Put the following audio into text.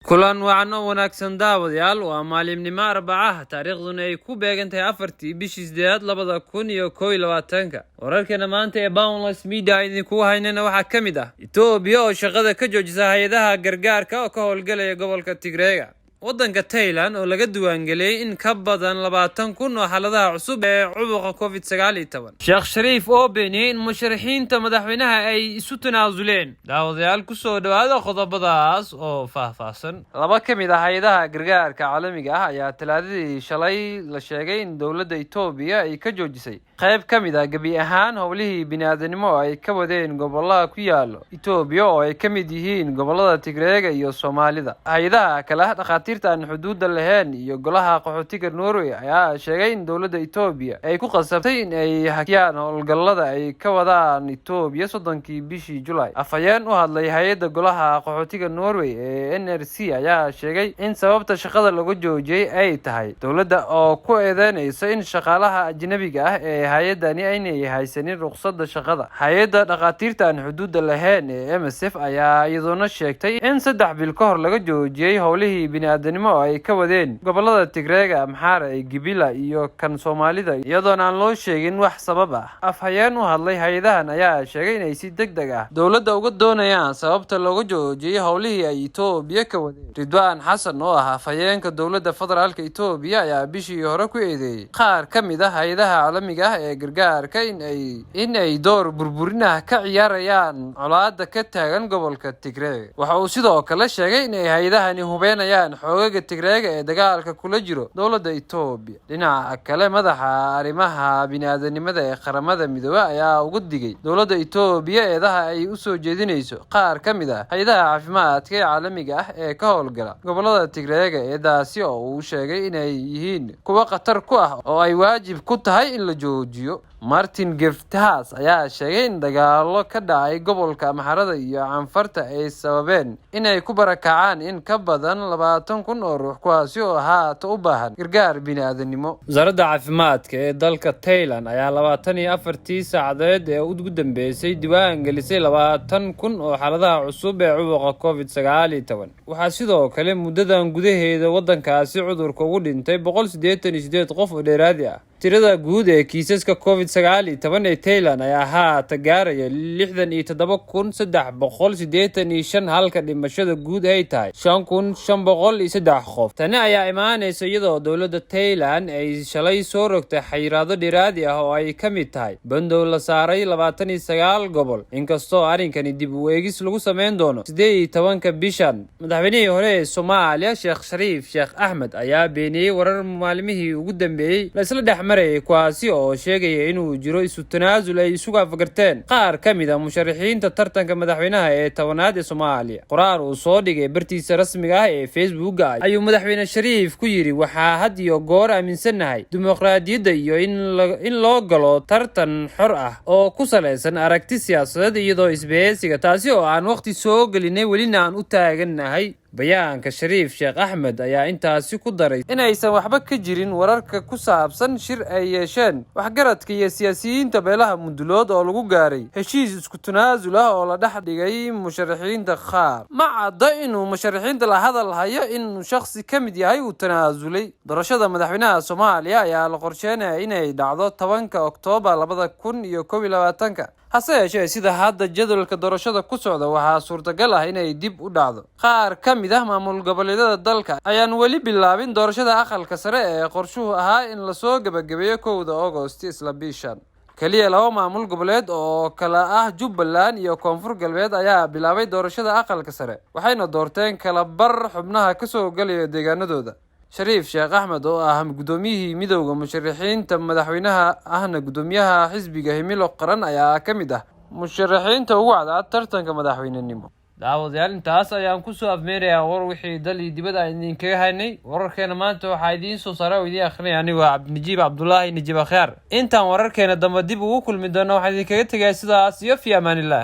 kulan wacan oo wanaagsan daawadayaal waa maalinimo Arbacaha taariikhduna ay ku beegantahay 4 bishii 8 2021 wararkana maanta ee Boundless Media idinku haynana waxa kamid ah Itoobiya oo shaqada ka joojisay hay'adaha gargaarka oo ka howlgalaya gobolka Tigreega waddanka Thailand oo laga duwaangeliyay in ka badan 20,000 oo xaaladaha cusub ee cudurka COVID-19 Sheekh Shariif oo beeniyay in musharaxiinta madaxweynaha ay isu tanaasuleen daawadayaal ku soo dhawaada qodobadaas oo faahfaahsan laba kamid ah hay'adaha gargaarka caalamiga ah ayaa talaadadii shalay la sheegay in dawladda Itoobiya ay ka joojisay qayb kamid ah gabi ahaan howlihii bini'aadanimo ay ka wadeen gobolada ku yaalo Itoobiya oo ay kamid yihiin gobolada Tigreega iyo Soomaalida hay'adaha kala dhaqaatiirtan xuduudda lahayn iyo golaha qaxootiga Norway ayaa sheegay in dawladda Itoobiya ay ku qasabtay in ay hakiyaan howlgallada ay ka wadaan Itoobiya 30 bishii July afayeen u hadlay hay'adda golaha qaxootiga Norway ee NRC ayaa sheegay in sababta shaqada lagu joojiyay ay tahay dawladda oo ku eedeynaysa in shaqaalaha ajnabiga ah ee hay'adani aynay haysanin ruqsadda shaqada hay'adda dhaqaatiirtan xuduudda lahayn ee MSF ayaa iyaduna sheegtay in 3 bil ka hor laga joojiyay howlihii bini'aadanimo ay ka wadeen gobolada Tigreega Amhara iyo Gibila iyo kan Soomaalida iyadoon aan loo sheegin wax sabab ah afhayeen u hadlay hay'adahan ayaa sheegay in ay si degdeg ah dawladda uga doonayaan sababta looga joojiyay howlihii ay Itoobiya ka wadeen Ridwaan Xasan oo ah afhayeenka dawladda federaalka Itoobiya ayaa bishii hore ku eedeeyay qaar kamid ah hay'adaha caalamiga ah ee gargaarka in ay door burburinaha ka ciyaarayaan colaadda ka taagan gobolka Tigreega waxa uu sidoo kale sheegay in ay hay'adahani hubeenayaan xoogaga Tigreega ee dagaalka kula jiro dawladda Itoobiya dhinaca kale madaxa arrimaha bini'aadanimada ee qaramada midoobay ayaa ugu digay dawladda Itoobiya eedaha ay u soo jeedinayso qaar kamid ah hay'adaha caafimaadka ee caalamiga ah ee ka howlgala gobolada Tigreega eedaasi oo uu sheegay in ay yihiin kuwa khatar ku ah oo ay waajib ku tahay in la joojiyo Martin Geftas ayaa sheegay in dagaalo ka dhacay gobolka Amharada iyo Canfarta ay sababeen in ay ku barakacaan in ka badan 20,000 oo ruux kuwaasi oo haata u baahan gargaar bini'aadanimo wasaaradda caafimaadka ee dalka Thailand ayaa 24 saacadood ee ugu dambeysay diiwaan gelisay 20,000 oo xaaladaha cusub ee cudurka COVID-19 waxaa sidoo kale muddadan gudaheeda waddankaasi cudurka ugu dhintay 188 qof oo dheeraad ah tirada guud ee kiisaska COVID-19 ee Thailand ayaa haata gaaraya 67,385 halka dhimashada guud ay tahay 5,503 qof tani ayaa imaanaysa iyadoo dawladda Thailand ay shalay soo rogtay xayiraado dheeraad ah oo ay kamid tahay bandow la saaray 29 gobol inkastoo arrinkani dib u eegis lagu sameyn doono 18 bishan madaxweynihii hore ee Soomaaliya Sheekh Shariif Sheekh Ahmed ayaa beeniyay warar maalmihii ugu dambeeyay la isla dhexmaray kuwaasi oo sheegaya inuu jiro isu tanaasul ay isugu afgarteen qaar kamid ah musharaxiinta tartanka madaxweynaha ee 10aad ee Soomaaliya qoraal uu soo dhigay bartiisa rasmiga ah ee Facebook ayuu madaxweyne Shariif ku yiri waxa had iyo goor aaminsanahay dimuqraadiyadda iyo in loo galo tartan xor ah oo ku saleysan aragti siyaasadeed iyadoo isbahaysiga taasi oo aan waqti soo gelinay welina aan u taaganahay bayaanka Shariif Sheekh Ahmed ayaa intaasi ku daray in aysan waxba ka jirin wararka ku saabsan shir ay yeesheen waxgaradka iyo siyaasiyiinta beelaha Mudulood oo lagu gaaray heshiis isku tanaasul ah oo la dhex dhigay musharaxiinta qaar ma cadda inuu musharaxiinta la hadal hayo in shakhsi kamid yahay uu tanaasulay doorashada madaxweynaha Soomaaliya ayaa la qorsheenayaa inay dhacdo 10 Oktoobar 2021 hase yeeshee sida hadda jadwalka doorashada ku socda waxaa suurtagal ah inay dib u dhacdo qaar kamid ah maamul goboleedyada dalka ayaan weli bilaabin doorashada aqalka sare ee qorshuhu ahaa in la soo gabagabeeyo 1 August isla bishan kaliya 2 maamul goboleed oo kala ah Jubbaland iyo Koonfur Galbeed ayaa bilaabay doorashada aqalka sare waxayna doorteen kala bar xubnaha ka soo galaya deegaanadooda Shariif Sheekh Ahmed oo ah gudoomiyihii midowga musharaxiinta madaxweynaha ahna gudoomiyaha xisbiga Himilo Qaran ayaa kamid ah musharaxiinta ugu cadcad tartanka madaxweynenimo daawadayaal intaas ayaan ku soo afmeerayaa war wixii dal iyo dibadda idinkaga haynay wararkeena maanta waxaa idiin soo saaray oo idiin akhrinay anigu Cabdinajiib Cabdullaahi Najiib Akhyar intaan wararkeena dambe dib ugu kulmi doono waxaan idinkaga tagay sidaas iyo fi amaanillah